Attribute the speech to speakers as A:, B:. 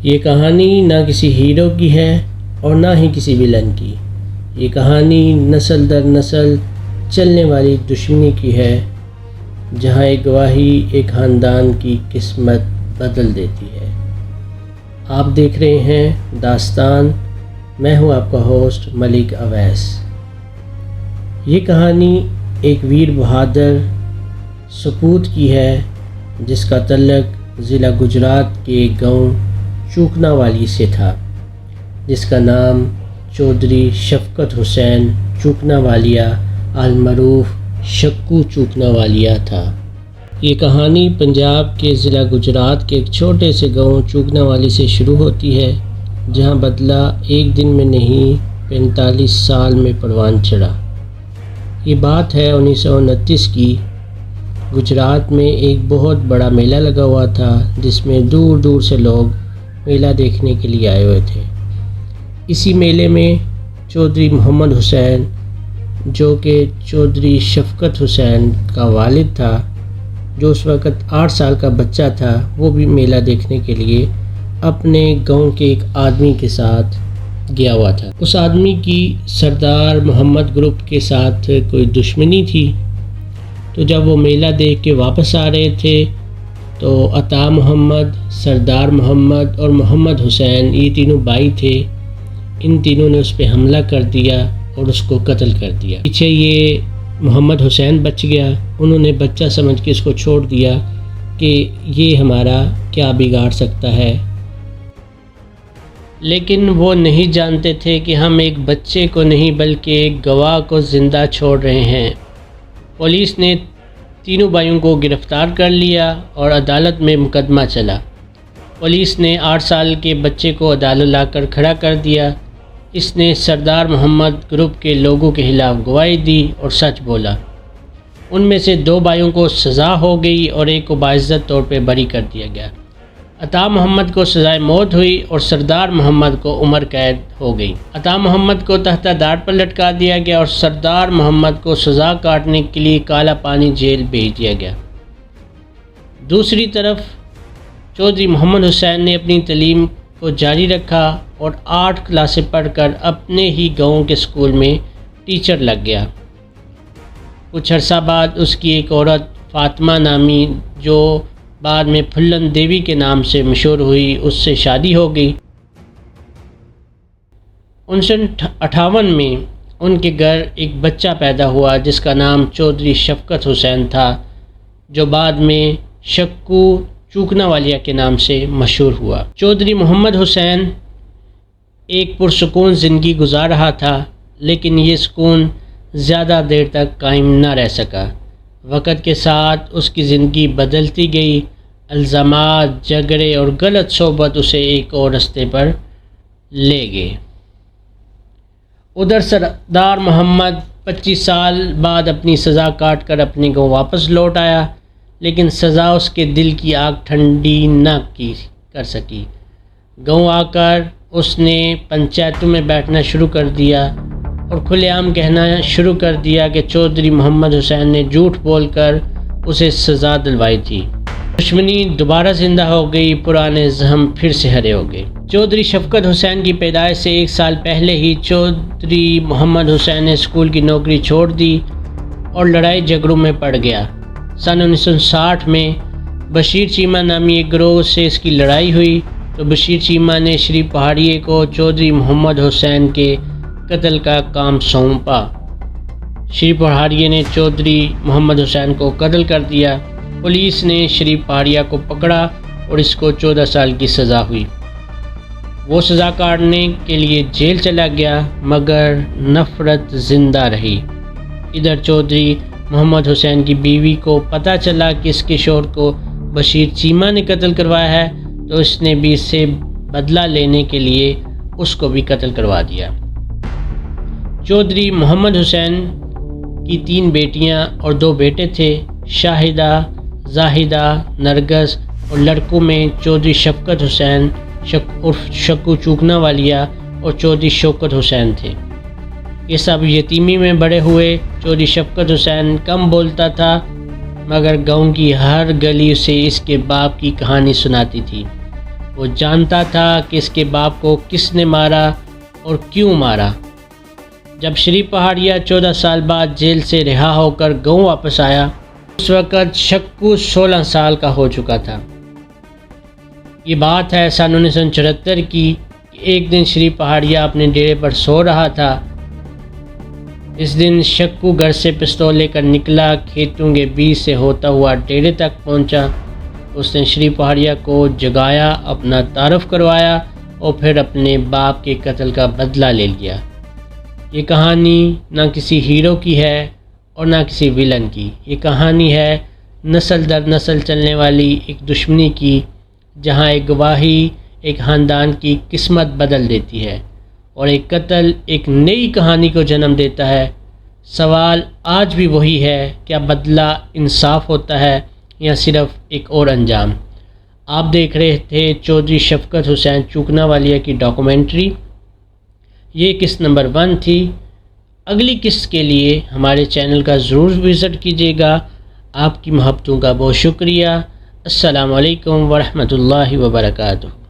A: یہ کہانی نہ کسی ہیرو کی ہے اور نہ ہی کسی ویلن کی. یہ کہانی نسل در نسل چلنے والی دشمنی کی ہے، جہاں ایک گواہی ایک خاندان کی قسمت بدل دیتی ہے. آپ دیکھ رہے ہیں داستان. میں ہوں آپ کا ہوسٹ ملک اویس. یہ کہانی ایک ویر بہادر سپوت کی ہے جس کا تعلق ضلع گجرات کے ایک گاؤں چوکنا والی سے تھا، جس کا نام چودھری شفقت حسین چوکنا والیا المعروف شکو چوکنا والیا تھا. یہ کہانی پنجاب کے ضلع گجرات کے ایک چھوٹے سے گاؤں چوکنا والی سے شروع ہوتی ہے، جہاں بدلہ ایک دن میں نہیں 45 سال میں پروان چڑھا. یہ بات ہے 1929 کی. گجرات میں ایک بہت بڑا میلہ لگا ہوا تھا جس میں دور دور سے لوگ میلہ دیکھنے کے لیے آئے ہوئے تھے. اسی میلے میں چودھری محمد حسین، جو کہ چودھری شفقت حسین کا والد تھا، جو اس وقت 8 سال کا بچہ تھا، وہ بھی میلہ دیکھنے کے لیے اپنے گاؤں کے ایک آدمی کے ساتھ گیا ہوا تھا. اس آدمی کی سردار محمد گروپ کے ساتھ کوئی دشمنی تھی. تو جب وہ میلہ دیکھ کے واپس آ رہے تھے تو عطا محمد، سردار محمد اور محمد حسین، یہ تینوں بھائی تھے، ان تینوں نے اس پہ حملہ کر دیا اور اس کو قتل کر دیا. پیچھے یہ محمد حسین بچ گیا. انہوں نے بچہ سمجھ کے اس کو چھوڑ دیا کہ یہ ہمارا کیا بگاڑ سکتا ہے. لیکن وہ نہیں جانتے تھے کہ ہم ایک بچے کو نہیں بلکہ ایک گواہ کو زندہ چھوڑ رہے ہیں. پولیس نے تینوں بھائیوں کو گرفتار کر لیا اور عدالت میں مقدمہ چلا. پولیس نے 8 سال کے بچے کو عدالت لا کر کھڑا کر دیا. اس نے سردار محمد گروپ کے لوگوں کے خلاف گواہی دی اور سچ بولا. ان میں سے 2 بھائیوں کو سزا ہو گئی اور ایک کو باعزت طور پہ بری کر دیا گیا. عطا محمد کو سزائے موت ہوئی اور سردار محمد کو عمر قید ہو گئی. عطا محمد کو تحت دار پر لٹکا دیا گیا اور سردار محمد کو سزا کاٹنے کے لیے کالا پانی جیل بھیج دیا گیا. دوسری طرف چودھری محمد حسین نے اپنی تعلیم کو جاری رکھا اور 8 کلاسیں پڑھ کر اپنے ہی گاؤں کے اسکول میں ٹیچر لگ گیا. کچھ عرصہ بعد اس کی ایک عورت فاطمہ نامی، جو بعد میں پھلن دیوی کے نام سے مشہور ہوئی، اس سے شادی ہو گئی. 1958 میں ان کے گھر ایک بچہ پیدا ہوا جس کا نام چودھری شفقت حسین تھا، جو بعد میں شکو چوکنا والیا کے نام سے مشہور ہوا. چودھری محمد حسین ایک پرسکون زندگی گزار رہا تھا، لیکن یہ سکون زیادہ دیر تک قائم نہ رہ سکا. وقت کے ساتھ اس کی زندگی بدلتی گئی. الزامات، جھگڑے اور غلط صحبت اسے ایک اور راستے پر لے گئے. ادھر سردار محمد 25 سال بعد اپنی سزا کاٹ کر اپنے گاؤں واپس لوٹ آیا، لیکن سزا اس کے دل کی آگ ٹھنڈی نہ کر سکی. گاؤں آ کر اس نے پنچایتوں میں بیٹھنا شروع کر دیا اور کھلے عام کہنا شروع کر دیا کہ چودھری محمد حسین نے جھوٹ بول کر اسے سزا دلوائی تھی. دشمنی دوبارہ زندہ ہو گئی. پرانے زخم پھر سے ہرے ہو گئے. چودھری شفقت حسین کی پیدائش سے 1 سال پہلے ہی چودھری محمد حسین نے اسکول کی نوکری چھوڑ دی اور لڑائی جھگڑوں میں پڑ گیا. سن 1960 میں بشیر چیمہ نامی ایک گروہ سے اس کی لڑائی ہوئی تو بشیر چیمہ نے شری پہاڑیے کو چودھری محمد حسین کے قتل کا کام سونپا. شری پہاڑیے نے چودھری محمد حسین کو قتل کر دیا. پولیس نے شری پہاڑیہ کو پکڑا اور اس کو 14 سال کی سزا ہوئی. وہ سزا کاٹنے کے لیے جیل چلا گیا، مگر نفرت زندہ رہی. ادھر چودھری محمد حسین کی بیوی کو پتہ چلا کہ اس کے شوہر کو بشیر چیمہ نے قتل کروایا ہے، تو اس نے بھی اس سے بدلہ لینے کے لیے اس کو بھی قتل کروا دیا. چودھری محمد حسین کی 3 بیٹیاں اور 2 بیٹے تھے، شاہدہ، زاہدہ، نرگس، اور لڑکوں میں چودھری شفقت حسین عرف شکو چوکنا والیا اور چودھری شوکت حسین تھے. یہ سب یتیمی میں بڑے ہوئے. چودھری شفقت حسین کم بولتا تھا، مگر گاؤں کی ہر گلی اسے اس کے باپ کی کہانی سناتی تھی. وہ جانتا تھا کہ اس کے باپ کو کس نے مارا اور کیوں مارا۔ جب شریف پہاڑیا 14 سال بعد جیل سے رہا ہو کر گاؤں واپس آیا، اس وقت شکو 16 سال کا ہو چکا تھا۔ یہ بات ہے سن 1974 کی کہ ایک دن شریف پہاڑیا اپنے ڈیرے پر سو رہا تھا۔ اس دن شکو گھر سے پستول لے کر نکلا، کھیتوں کے بیچ سے ہوتا ہوا ڈیرے تک پہنچا۔ اس نے شریف پہاڑیا کو جگایا، اپنا تعارف کروایا اور پھر اپنے باپ کے قتل کا بدلہ لے لیا۔ یہ کہانی نہ کسی ہیرو کی ہے اور نہ کسی ویلن کی، یہ کہانی ہے نسل در نسل چلنے والی ایک دشمنی کی، جہاں ایک گواہی ایک خاندان کی قسمت بدل دیتی ہے اور ایک قتل ایک نئی کہانی کو جنم دیتا ہے۔ سوال آج بھی وہی ہے، کیا بدلہ انصاف ہوتا ہے یا صرف ایک اور انجام؟ آپ دیکھ رہے تھے چودھری شفقت حسین چوکنا والیہ کی ڈاکومنٹری۔ یہ قسط نمبر 1 تھی۔ اگلی قسط کے لیے ہمارے چینل کا ضرور وزٹ کیجیے گا۔ آپ کی محبتوں کا بہت شکریہ۔ السلام علیکم ورحمۃ اللہ وبرکاتہ۔